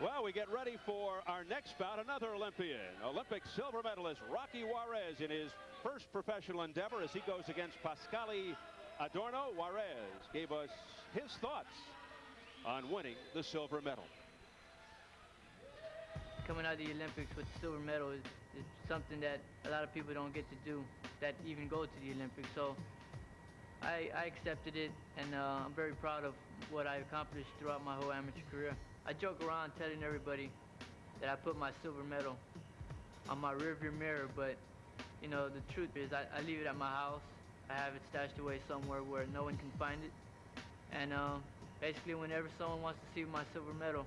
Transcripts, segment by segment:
Well, we get ready for our next bout. Another Olympian, Olympic silver medalist Rocky Juarez in his first professional endeavor as he goes against Pascali. Adorno. Juarez gave us his thoughts on winning the silver medal. Coming out of the Olympics with the silver medal is something that a lot of people don't get to do, that even go to the Olympics. So I accepted it, and I'm very proud of what I accomplished throughout my whole amateur career. I joke around telling everybody that I put my silver medal on my rearview mirror, but you know, the truth is I leave it at my house. I have it stashed away somewhere where no one can find it. And basically, whenever someone wants to see my silver medal,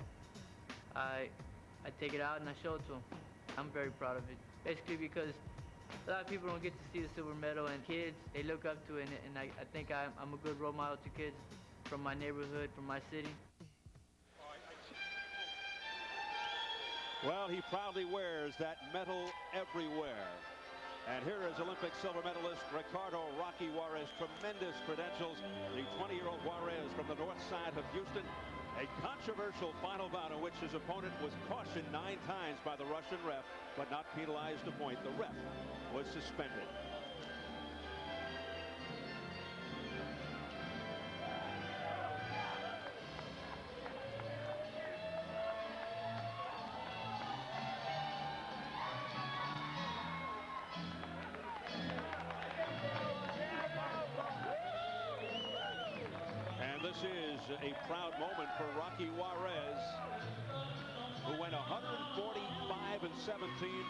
I take it out and I show it to them. I'm very proud of it. Basically because a lot of people don't get to see the silver medal, and kids, they look up to it, and I think I'm a good role model to kids from my neighborhood, from my city. Well, he proudly wears that medal everywhere. And here is Olympic silver medalist Ricardo Rocky Juarez. Tremendous credentials. The 20-year-old Juarez from the north side of Houston. A controversial final bout in which his opponent was cautioned 9 times by the Russian ref, but not penalized a point. The ref was suspended. This is a proud moment for Rocky Juarez, who went 145-17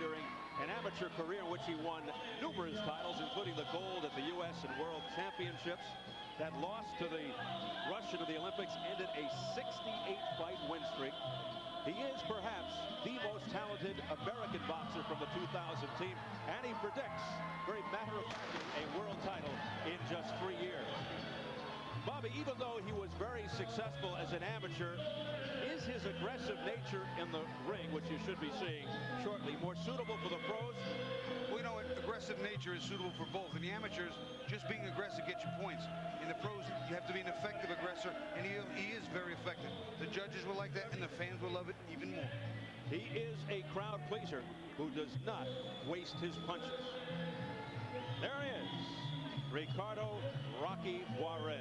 during an amateur career in which he won numerous titles, including the gold at the U.S. and World Championships. That loss to the Russian of the Olympics ended a 68-fight win streak. He is perhaps the most talented American boxer from the 2000 team, and he predicts, very matter-of-factly, a world title in just 3 years. Bobby, even though he was very successful as an amateur, is his aggressive nature in the ring, which you should be seeing shortly, more suitable for the pros? Well, you know what? Aggressive nature is suitable for both. In the amateurs, just being aggressive gets you points. In the pros, you have to be an effective aggressor, and he is very effective. The judges will like that, and the fans will love it even more. He is a crowd pleaser who does not waste his punches. There he is, Ricardo Rocky Juarez.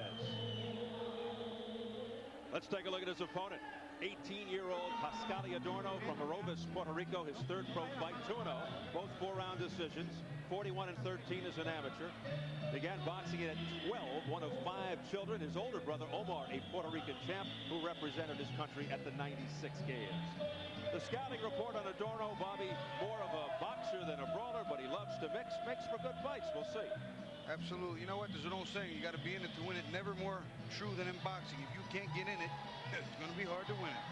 Let's take a look at his opponent. 18-year-old Pascali Adorno from Orovis, Puerto Rico. His third pro fight, 2-0. Both 4-round decisions. 41-13 as an amateur. Began boxing at 12, one of 5 children. His older brother, Omar, a Puerto Rican champ who represented his country at the '96 games. The scouting report on Adorno, Bobby, more of a boxer than a brawler, but he loves to mix for good fights. We'll see. Absolutely. You know what? There's an old saying, you got to be in it to win it. Never more true than in boxing. If you can't get in it, it's going to be hard to win it.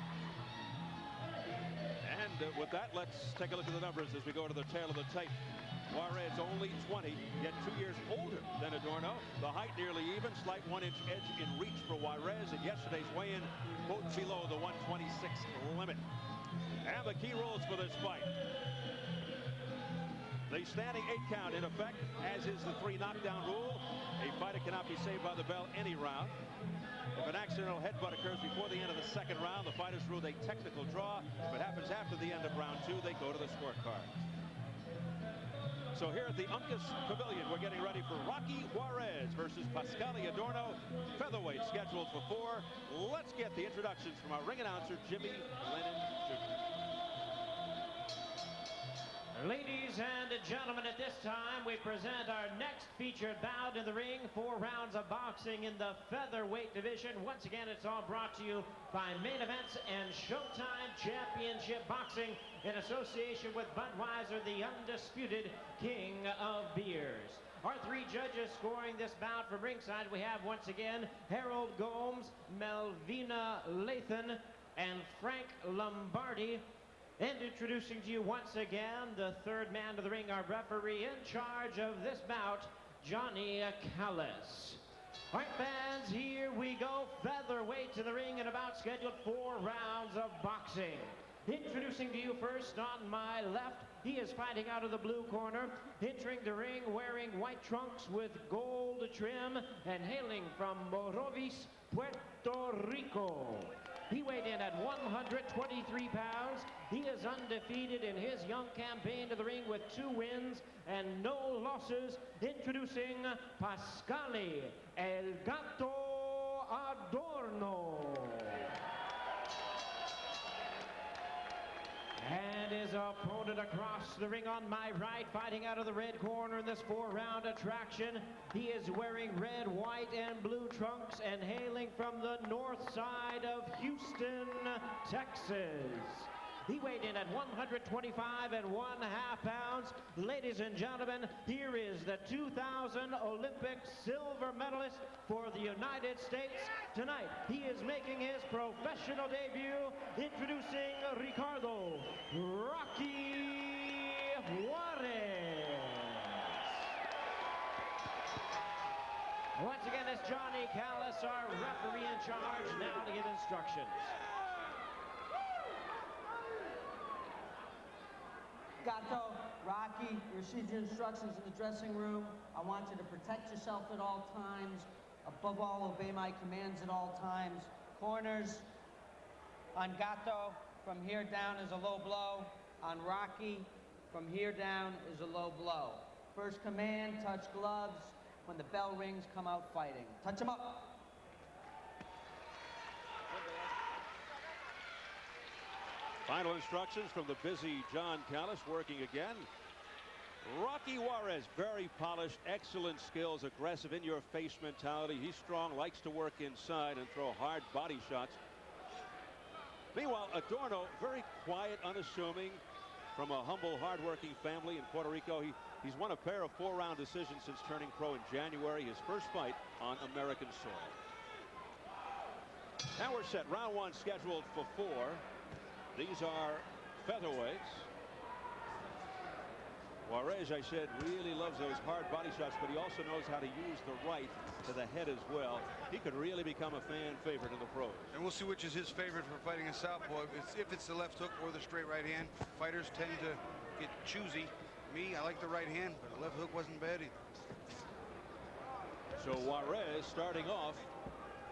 And with that, let's take a look at the numbers as we go to the tail of the tape. Juarez only 20, yet 2 years older than Adorno. The height nearly even, slight 1-inch edge in reach for Juarez. And yesterday's weigh-in, both below the 126 limit. And the key rules for this fight. The standing 8 count in effect, as is the 3 knockdown rule. A fighter cannot be saved by the bell any round. If an accidental headbutt occurs before the end of the 2nd round, the fighters ruled a technical draw. If it happens after the end of round 2, they go to the scorecard. So here at the Uncas Pavilion, we're getting ready for Rocky Juarez versus Pascali Adorno. Featherweight scheduled for 4. Let's get the introductions from our ring announcer, Jimmy Lennon Jr. Ladies and gentlemen, at this time, we present our next featured bout in the ring. 4 rounds of boxing in the featherweight division. Once again, it's all brought to you by Main Events and Showtime Championship Boxing in association with Budweiser, the undisputed king of beers. Our 3 judges scoring this bout from ringside, we have once again Harold Gomes, Melvina Lathan, and Frank Lombardi. And introducing to you once again the 3rd man to the ring, our referee in charge of this bout, Johnny Callis. All right, fans, here we go. Featherweight to the ring and about scheduled 4 rounds of boxing. Introducing to you first on my left, he is fighting out of the blue corner, entering the ring wearing white trunks with gold trim and hailing from Orovis, Puerto Rico. He weighed in at 123 pounds. He is undefeated in his young campaign to the ring with 2 wins and no losses. Introducing Pascali, El Gato Adorno. And his opponent across the ring on my right, fighting out of the red corner in this 4-round attraction. He is wearing red, white, and blue trunks and hailing from the north side of Houston, Texas. He weighed in at 125 1/2 pounds. Ladies and gentlemen, here is the 2000 Olympic silver medalist for the United States. Tonight, he is making his professional debut, introducing Ricardo Rocky Juarez. Once again, it's Johnny Callis, our referee in charge, now to give instructions. Gato, Rocky, you received your instructions in the dressing room. I want you to protect yourself at all times. Above all, obey my commands at all times. Corners on Gato, from here down is a low blow. On Rocky, from here down is a low blow. First command, touch gloves. When the bell rings, come out fighting. Touch them up. Final instructions from the busy John Callis, working again. Rocky Juarez, very polished, excellent skills, aggressive, in-your-face mentality. He's strong, likes to work inside and throw hard body shots. Meanwhile, Adorno, very quiet, unassuming, from a humble, hard-working family in Puerto Rico. He's won a pair of 4-round decisions since turning pro in January, his first fight on American soil. Now we're set. Round 1 scheduled for 4. These are featherweights. Juarez, I said, really loves those hard body shots, but he also knows how to use the right to the head as well. He could really become a fan favorite in the pros. And we'll see which is his favorite for fighting a southpaw. If it's the left hook or the straight right hand. Fighters tend to get choosy. Me, I like the right hand, but the left hook wasn't bad either. So Juarez starting off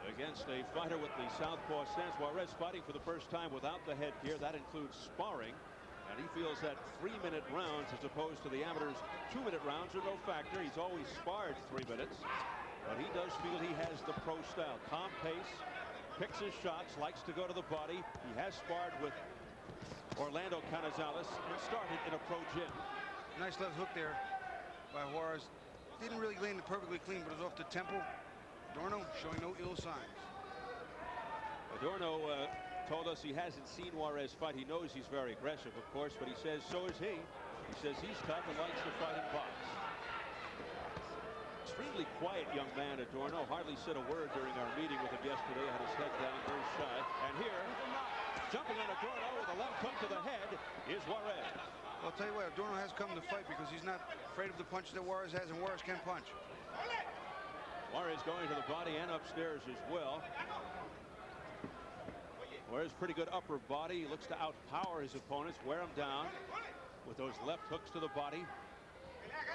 against a fighter with the southpaw stance. Juarez fighting for the first time without the headgear. That includes sparring. And he feels that 3-minute rounds as opposed to the amateurs' 2-minute rounds are no factor. He's always sparred 3 minutes. But he does feel he has the pro style. Calm pace, picks his shots, likes to go to the body. He has sparred with Orlando Canizales and started in a pro gym. Nice left hook there by Juarez. Didn't really land it perfectly clean, but it was off the temple. Adorno showing no ill signs. Adorno told us he hasn't seen Juarez fight. He knows he's very aggressive, of course, but he says so is he. He says he's tough and likes to fight and box. Extremely quiet young man, Adorno. Hardly said a word during our meeting with him yesterday. Had his head down, very shy. And here, jumping on Adorno with a left hook to the head is Juarez. Well, I'll tell you what, Adorno has come to fight because he's not afraid of the punch that Juarez has, and Juarez can punch. Juarez going to the body and upstairs as well. Juarez pretty good upper body. He looks to outpower his opponents, wear him down with those left hooks to the body.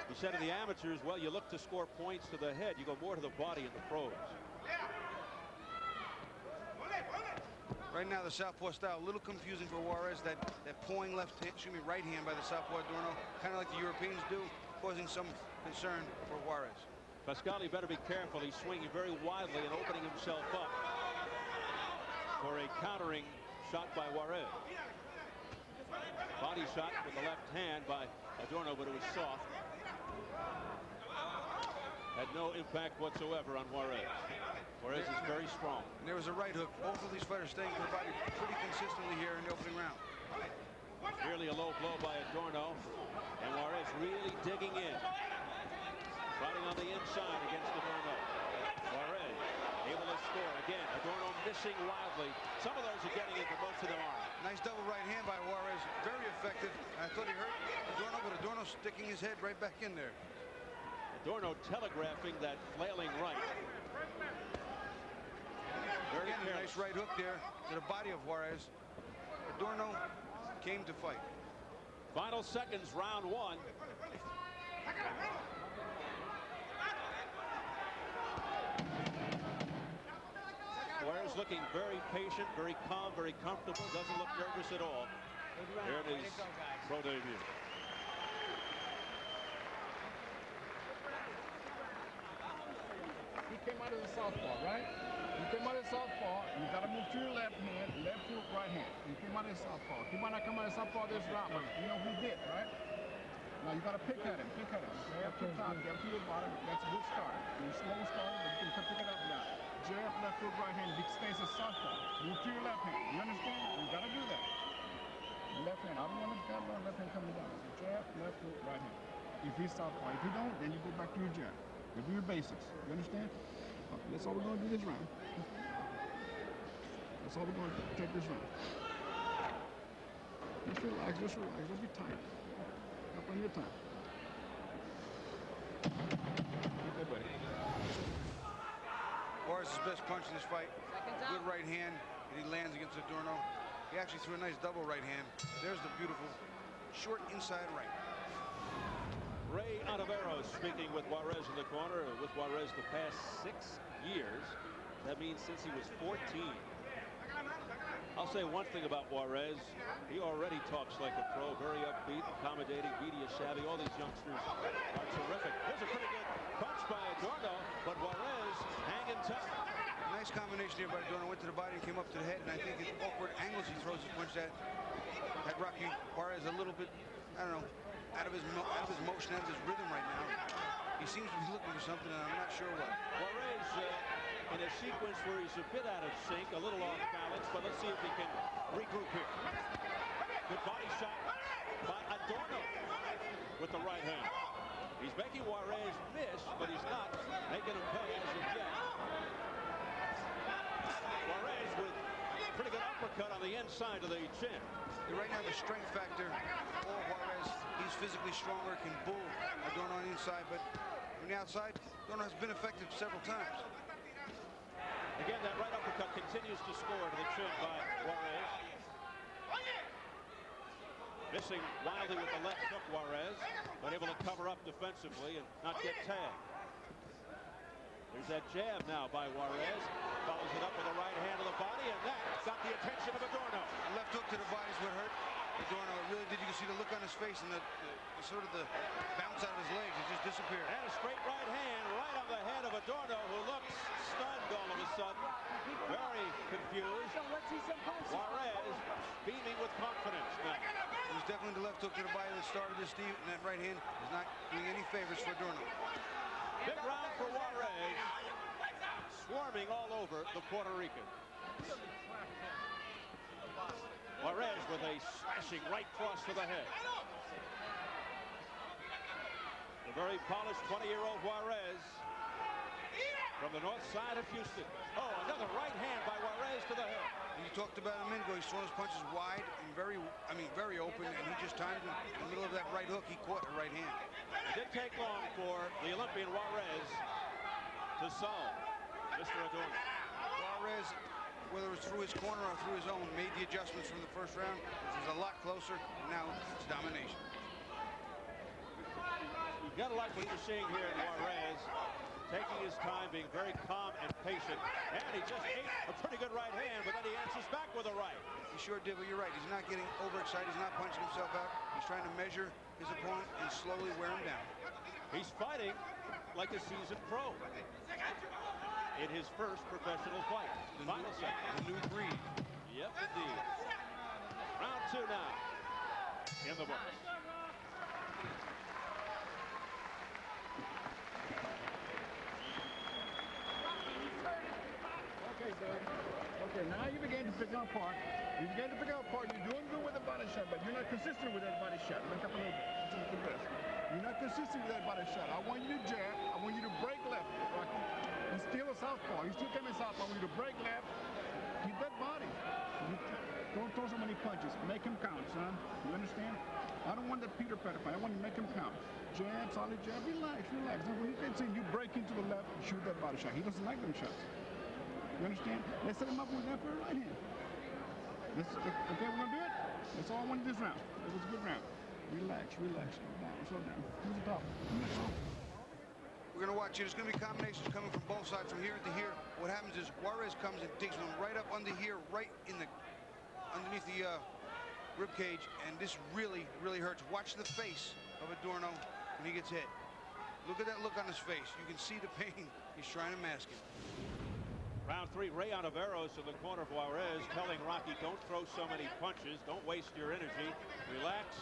He said to the amateurs, well, you look to score points to the head. You go more to the body in the pros. Right now, the southpaw style, a little confusing for Juarez. That pawing right hand by the southpaw Adorno, kind of like the Europeans do, causing some concern for Juarez. Pascali better be careful. He's swinging very wildly and opening himself up for a countering shot by Juarez. Body shot with the left hand by Adorno, but it was soft. Had no impact whatsoever on Juarez. Juarez is very strong. And there was a right hook. Both of these fighters staying to the body pretty consistently here in the opening round. Nearly a low blow by Adorno. And Juarez really digging in. Fighting on the inside against Adorno. Juarez able to score again. Adorno missing wildly. Some of those are getting in, but most of them aren't. Nice double right hand by Juarez. Very effective. I thought he hurt Adorno, but Adorno sticking his head right back in there. Adorno telegraphing that flailing right. Very Again, a nice right hook there to the body of Juarez. Adorno came to fight. Final seconds, round 1. Juarez looking very patient, very calm, very comfortable, doesn't look nervous at all. Here it is, pro debut. He came out as a southpaw, right? He came out as a southpaw. You got to move to your left hand, left hook, right hand. He came out as a southpaw. He might not come out as a southpaw this round, but you know he did, right? Now you got to pick at him, pick at him. Jab to the top, jab to the bottom. That's a good start. You're slow starting, but you can pick it up now. Jab, left hook, right hand. He stays as southpaw. Move to your left hand. You understand? You got to do that. Left hand. I don't want to left hand coming down. Jab, left hook, right hand. If he's southpaw. If you don't, then you go back to your jab. You do your basics. You understand? Okay, that's all we're going to do this round. That's all we're going to take this round. Just relax, just relax. Don't be tight. Got plenty of time. Keep that buddy. Juarez's best punch in this fight. Good right hand that he lands against Adorno. He actually threw a nice double right hand. There's the beautiful short inside right. Ray Ontiveros speaking with Juarez in the corner. With Juarez the past 6 years. That means since he was 14. I'll say one thing about Juarez. He already talks like a pro. Very upbeat, accommodating, media savvy. All these youngsters are terrific. Here's a pretty good punch by Adorno, but Juarez hanging tough. Nice combination here by Adorno. Went to the body and came up to the head, and I think at awkward angles he throws his punch that had Rocky Juarez a little bit, I don't know, out of his motion, out of his rhythm right now. He seems to be looking for something, and I'm not sure what. Juarez in a sequence where he's a bit out of sync, a little off balance, but let's see if he can regroup here. Good body shot by Adorno with the right hand. He's making Juarez miss, but he's not making him pay as of yet. Juarez with a pretty good uppercut on the inside of the chin. Right now, the strength factor for Juarez, he's physically stronger, can bull Adorno on the inside, but from the outside, Adorno has been effective several times. Again, that right uppercut continues to score to the chin by Juarez. Missing wildly with the left hook, Juarez, but able to cover up defensively and not get tagged. There's that jab now by Juarez. Follows it up with the right hand to the body, and that got the attention of Adorno. Left hook to the body is what hurt Adorno. It really did. You can see the look on his face and the sort of the bounce out of his legs. It just disappeared. And a straight right hand right on the head of Adorno, who looks stunned all of a sudden. Very confused. Juarez beaming with confidence now. It was definitely the left hook to the body that started this, Steve, and that right hand is not doing any favors for Adorno. Big round for Juarez. Swarming all over the Puerto Rican. Juarez with a slashing right cross to the head. The very polished 20-year-old Juarez from the north side of Houston. Oh, another right hand by Juarez to the head. You talked about a minute ago. He's throwing his punches wide and very open, and he just timed him in the middle of that right hook. He caught the right hand. It didn't take long for the Olympian Juarez to solve Mr. Adorno. Juarez, whether it was through his corner or through his own, made the adjustments from the first round. It was a lot closer. Now it's domination. You've got to like what you're seeing here in Juarez. Taking his time, being very calm and patient. And he just ate a pretty good right hand, but then he answers back with a right. He sure did, but you're right. He's not getting overexcited. He's not punching himself out. He's trying to measure his opponent and slowly wear him down. He's fighting like a seasoned pro in his first professional fight. Final second. The new breed. Yep, indeed. Round 2 now in the books. Okay, Doug. Okay, now you begin to pick up apart. You begin to pick up apart. You're doing good with the body shot, but you're not consistent with that body shot. Look up a little bit. You're not consistent with that body shot. I want you to jab. I want you to break left, Rocky. He's still a southpaw. He's still coming southpaw. I want you to break left. Keep that body. Don't throw so many punches. Make him count, son. You understand? I don't want that Peter Patter fight. I want you to make him count. Jab, solid jab. Relax, relax. Now, when you say you break into the left, shoot that body shot. He doesn't like them shots. You understand? Let's set him up with that for a right hand. Okay, we're gonna do it? That's all I wanted this round. It was a good round. Relax, relax. Slow down, slow down. Who's the top? We We're going to watch it. There's going to be combinations coming from both sides, from here to here. What happens is Juarez comes and digs one right up under here, right in the underneath the rib cage, and this really, really hurts. Watch the face of Adorno when he gets hit. Look at that look on his face. You can see the pain. He's trying to mask it. Round 3, Ray Ontiveros in the corner of Juarez telling Rocky, don't throw so many punches. Don't waste your energy. Relax.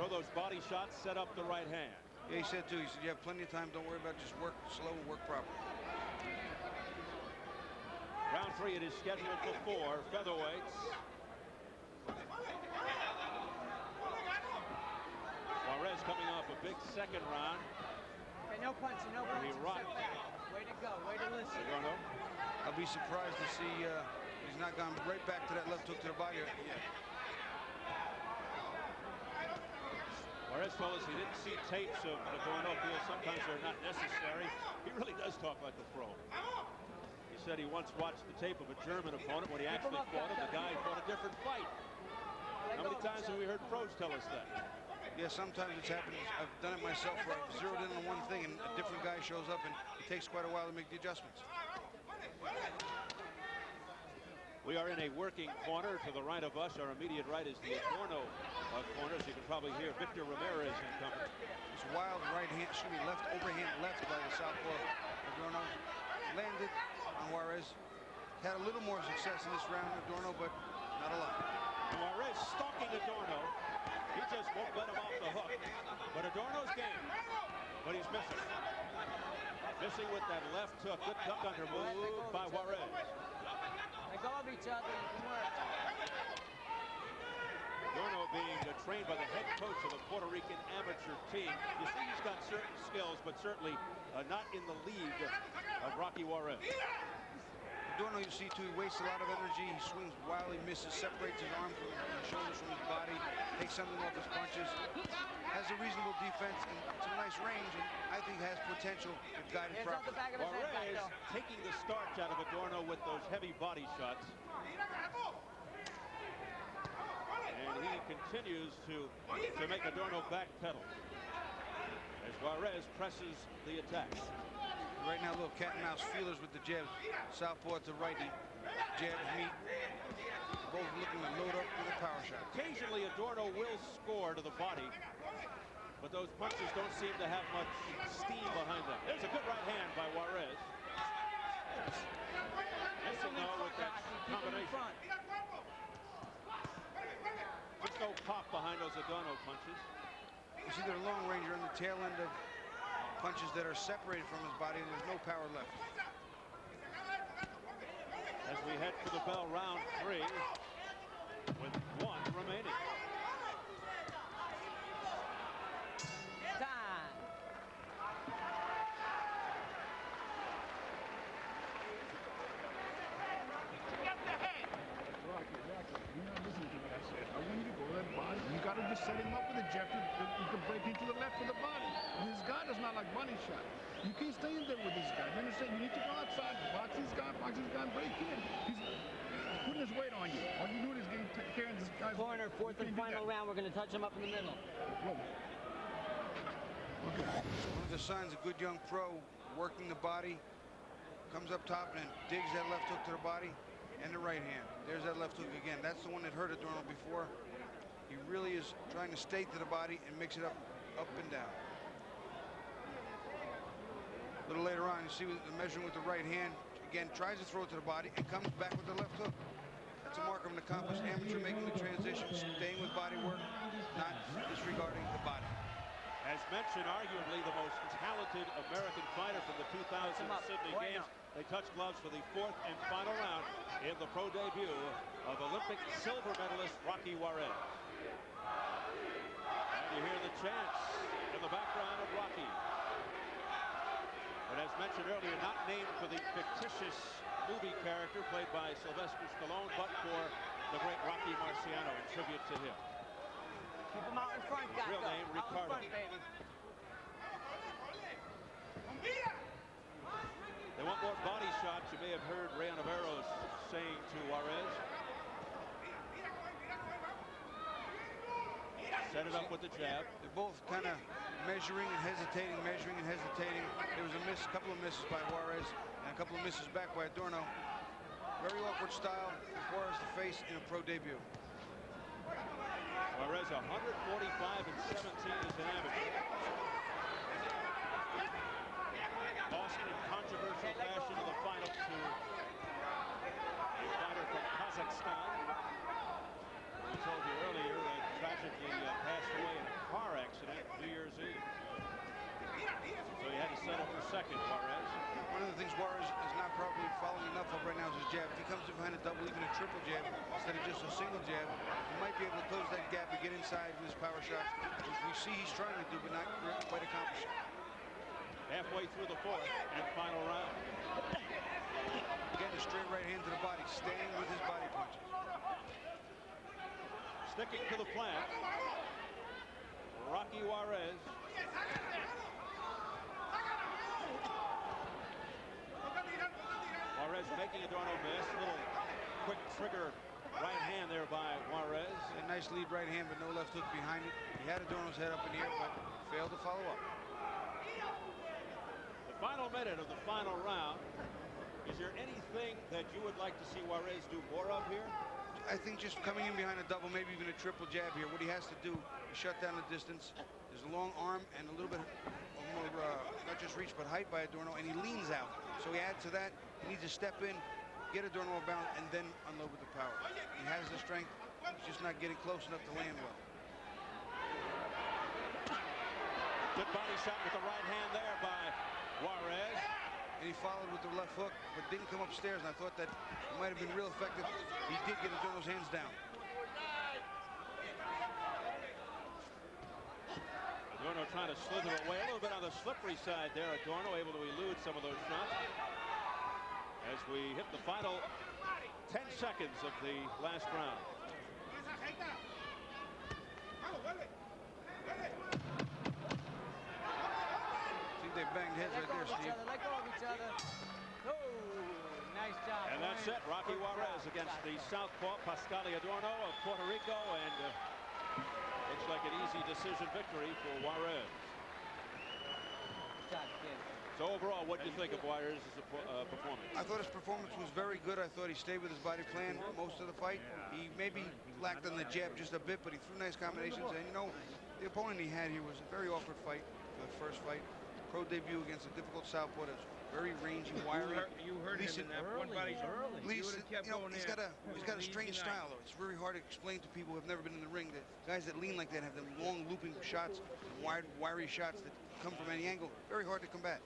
Throw those body shots. Set up the right hand. Yeah, he said too. He said you have plenty of time. Don't worry about it. Just work slow and work properly. Round 3, it is scheduled for 4 featherweights. Juarez coming off a big second round. Okay, no punching, no punching. He rocked. Way to go, way to listen. Adorno. I'll be surprised to see he's not gone right back to that left hook to the body yet. Juarez told us he didn't see tapes of Adorno. Feels sometimes they're not necessary. He really does talk like a pro. He said he once watched the tape of a German opponent when he actually fought him. The guy fought a different fight. How many times have we heard pros tell us that? Yeah, sometimes it's happened. I've done it myself where I've zeroed in on one thing and a different guy shows up and it takes quite a while to make the adjustments. We are in a working corner. To the right of us, our immediate right is the Adorno corner. As you can probably hear, Victor Ramirez in company. This wild right hand, excuse me, left overhand left by the southpaw Adorno. Landed on Juarez. Had a little more success in this round, Adorno, but not a lot. Juarez stalking Adorno. He just won't let him off the hook. But Adorno's game. But he's missing. Missing with that left hook. Good duck under move by Juarez. They go of each other, you can work. Adorno being trained by the head coach of the Puerto Rican amateur team. You see he's got certain skills, but certainly not in the league of Rocky Juarez. Adorno, you see too, he wastes a lot of energy. He swings wildly, misses, separates his arm from his shoulders from his body, takes something off his punches. Has a reasonable defense and some nice range, and I think has potential if guided properly. Juarez taking the starch out of Adorno with those heavy body shots. And he continues to make Adorno backpedal as Juarez presses the attack. Right now, little cat and mouse feelers with the jabs. Southpaw to righty. Jabs meet. Both looking to load up with a power shot. Occasionally, Adorno will score to the body, but those punches don't seem to have much steam behind them. There's a good right hand by Juarez. Missing though with that combination. There's no pop behind those Adorno punches. You see they're long ranger on the tail end of punches that are separated from his body, and there's no power left. As we head for the bell, round 3, with 1 remaining. Time. Rocky, you're not listening to what I said. I want you to go to that body. You got to just set him up with a jab to break into the left of the body. This guy does not like body shot. You can't stay in there with this guy. You understand? You need to go outside, box this guy, and break in. He's putting his weight on you. All you doing is getting carrying this guy's Corner, 4th and final round. We're going to touch him up in the middle. Whoa. Okay. One of the signs of good young pro, working the body, comes up top and digs that left hook to the body and the right hand. There's that left hook again. That's the one that hurt Adorno before. He really is trying to stay to the body and mix it up and down. A little later on, you see the measuring with the right hand. Again, tries to throw it to the body and comes back with the left hook. That's a mark of an accomplished amateur making the transition, staying with body work, not disregarding the body. As mentioned, arguably the most talented American fighter from the 2000 Sydney Games. They touch gloves for the 4th and final round in the pro debut of Olympic silver medalist Rocky Juarez. And you hear the chants in the background of Rocky. But as mentioned earlier, not named for the fictitious movie character played by Sylvester Stallone, but for the great Rocky Marciano in tribute to him. Keep him out in front, Gato. Real name, Ricardo. Out in front, baby. They want more body shots. You may have heard Ray Ontiveros saying to Juarez. Set it up with the jab. They're both kind of measuring and hesitating, measuring and hesitating. There was a miss, a couple of misses by Juarez, and a couple of misses back by Adorno. Very awkward style for Juarez to face in a pro debut. Juarez 145-17 as an amateur. Lost in controversial fashion in the final to a fighter from Kazakhstan. I told you earlier that tragically passed away in a car accident New Year's Eve. So he had to settle for second, Juarez. One of the things Juarez is not probably following enough of right now is his jab. If he comes in behind a double, even a triple jab, instead of just a single jab, he might be able to close that gap and get inside with his power shots, which we see he's trying to do, but not quite accomplish it. Halfway through the fourth and final round. Again, a straight right hand to the body, staying with his body punches. Sticking to the plan, Rocky Juarez. Juarez making Adorno miss. Little quick trigger right hand there by Juarez. A nice lead right hand, but no left hook behind it. He had Adorno's head up in the air, but failed to follow up. The final minute of the final round. Is there anything that you would like to see Juarez do more of here? I think just coming in behind a double, maybe even a triple jab here. What he has to do is shut down the distance. There's a long arm and a little bit more, not just reach, but height by Adorno, and he leans out. So he adds to that. He needs to step in, get Adorno bound, and then unload with the power. He has the strength. He's just not getting close enough to land well. Good body shot with the right hand there by Juarez. And he followed with the left hook, but didn't come upstairs, and I thought that it might have been real effective. He did get Adorno's hands down. Adorno trying to slither away a little bit on the slippery side there. Adorno able to elude some of those shots. As we hit the final 10 seconds of the last round. They banged heads right there, Steve. Let go of each other. Oh, nice job. And that's it. Rocky Juarez against the southpaw Pascali Adorno of Puerto Rico, and looks like an easy decision victory for Juarez. So overall, what do you think of Juarez's performance? I thought his performance was very good. I thought he stayed with his body plan most of the fight. He maybe lacked on the jab just a bit, but he threw nice combinations. And you know, the opponent he had here was a very awkward fight for the first fight. Pro debut against a difficult southpaw that's very rangy, wiry. You heard him in that one body shot. He's got a strange style, though. It's very hard to explain to people who have never been in the ring that guys that lean like that have the long looping shots, wide, wiry shots that come from any angle. Very hard to combat.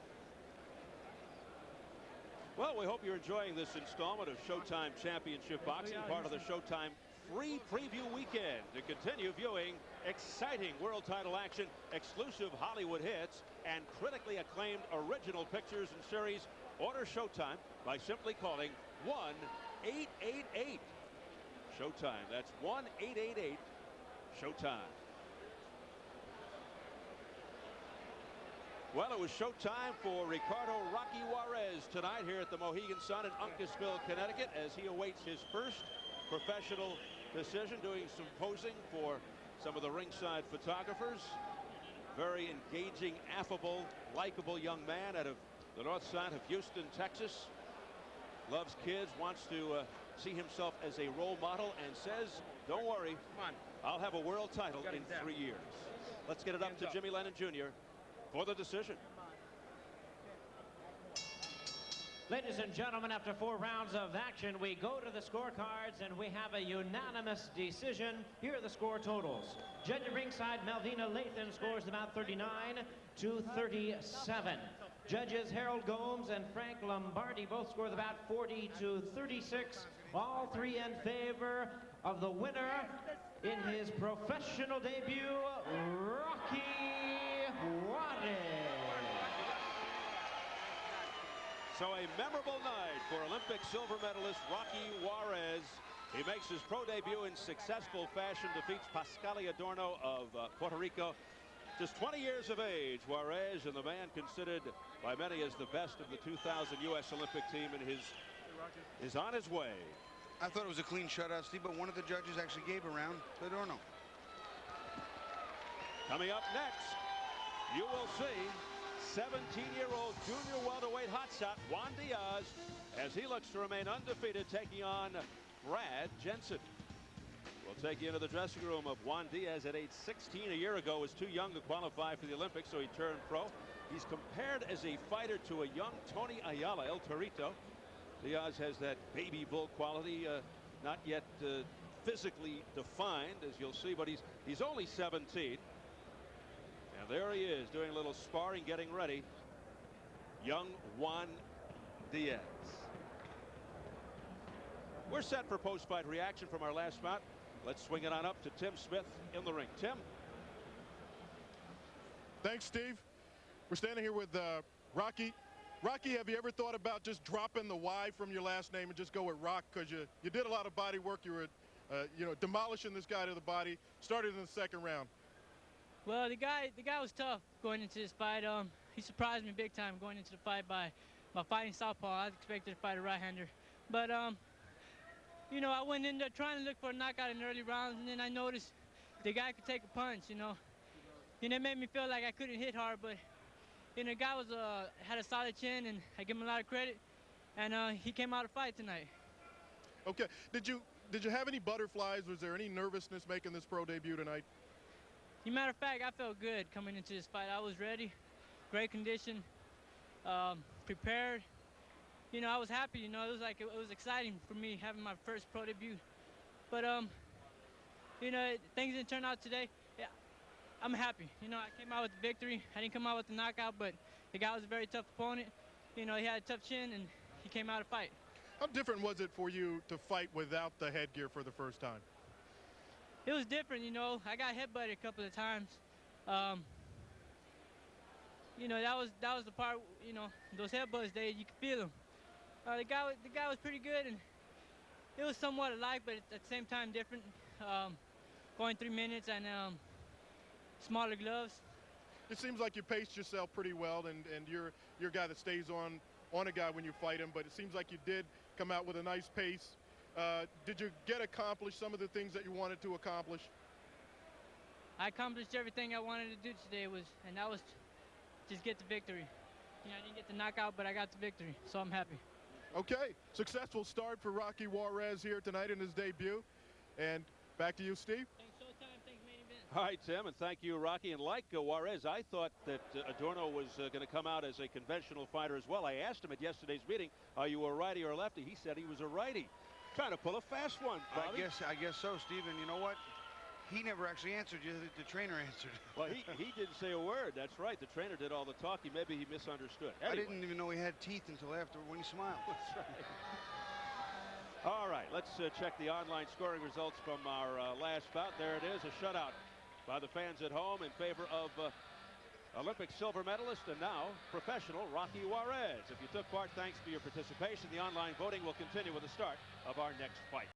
Well, we hope you're enjoying this installment of Showtime Championship Boxing, part of the Showtime free preview weekend. To continue viewing exciting world title action, exclusive Hollywood hits, and critically acclaimed original pictures and series, order Showtime by simply calling 1-888 Showtime. That's 1-888 Showtime. Well, it was showtime for Ricardo Rocky Juarez tonight here at the Mohegan Sun in Uncasville, Connecticut, as he awaits his first professional decision, doing some posing for some of the ringside photographers. Very engaging, affable, likable young man out of the north side of Houston, Texas. Loves kids, wants to see himself as a role model, and says, don't worry, I'll have a world title in 3 years. Let's get it up to Jimmy Lennon Jr. for the decision. Ladies and gentlemen, after 4 rounds of action, we go to the scorecards, and we have a unanimous decision. Here are the score totals. Judge at ringside, Malvina Lathan scores the bout 39-37. Judges Harold Gomes and Frank Lombardi both score the bout 40-36. All three in favor of the winner in his professional debut, Rocky Juarez. So a memorable night for Olympic silver medalist Rocky Juarez. He makes his pro debut in successful fashion, defeats Pascali Adorno of Puerto Rico. Just 20 years of age, Juarez, and the man considered by many as the best of the 2000 U.S. Olympic team, and is on his way. I thought it was a clean shutout, Steve, but one of the judges actually gave a round to Adorno. Coming up next, you will see 17-year-old junior welterweight hotshot Juan Diaz as he looks to remain undefeated, taking on Brad Jensen. We'll take you into the dressing room of Juan Diaz at age 16 a year ago. Was too young to qualify for the Olympics, so he turned pro. He's compared as a fighter to a young Tony Ayala, El Torito. Diaz has that baby bull quality, not yet physically defined, as you'll see, but he's only 17. And there he is doing a little sparring, getting ready. Young Juan Diaz. We're set for post-fight reaction from our last bout. Let's swing it on up to Tim Smith in the ring. Tim. Thanks, Steve. We're standing here with Rocky. Rocky, have you ever thought about just dropping the Y from your last name and just go with Rock? Because you did a lot of body work. You were demolishing this guy to the body. Started in the second round. Well, the guy was tough going into this fight. He surprised me big time going into the fight by fighting southpaw. I expected to fight a right-hander, but you know, I went in there trying to look for a knockout in the early rounds, and then I noticed the guy could take a punch. You know, and it made me feel like I couldn't hit hard, but you know, the guy had a solid chin, and I give him a lot of credit, and he came out to fight tonight. Okay, did you have any butterflies? Was there any nervousness making this pro debut tonight? As a matter of fact, I felt good coming into this fight. I was ready, great condition, prepared. You know, I was happy. You know, it was exciting for me having my first pro debut. But you know, things didn't turn out today. Yeah, I'm happy. You know, I came out with the victory. I didn't come out with the knockout, but the guy was a very tough opponent. You know, he had a tough chin, and he came out to fight. How different was it for you to fight without the headgear for the first time? It was different, you know. I got headbutted a couple of times. You know, that was the part. You know, those headbutts, you could feel them. The guy was pretty good, and it was somewhat alike, but at the same time different. Going 3 minutes and smaller gloves. It seems like you paced yourself pretty well, and you're a guy that stays on a guy when you fight him. But it seems like you did come out with a nice pace. Did you accomplish some of the things that you wanted to accomplish? I accomplished everything I wanted to do today, and that was just get the victory. You know, I didn't get the knockout, but I got the victory, so I'm happy. Okay, successful start for Rocky Juarez here tonight in his debut. And back to you, Steve. Thanks, Showtime. Thanks, Main Event. All right, Tim, and thank you, Rocky. And like Juarez, I thought that Adorno was going to come out as a conventional fighter as well. I asked him at yesterday's meeting, are you a righty or a lefty? He said he was a righty. Trying to pull a fast one, Bobby. I guess so, Steven. You know what? He never actually answered you. The trainer answered. Well, he didn't say a word. That's right. The trainer did all the talking. Maybe he misunderstood. Anyway. I didn't even know he had teeth until after when he smiled. That's right. All right, let's check the online scoring results from our last bout. There it is, a shutout by the fans at home in favor of Olympic silver medalist and now professional Rocky Juarez. If you took part, thanks for your participation. The online voting will continue with the start of our next fight.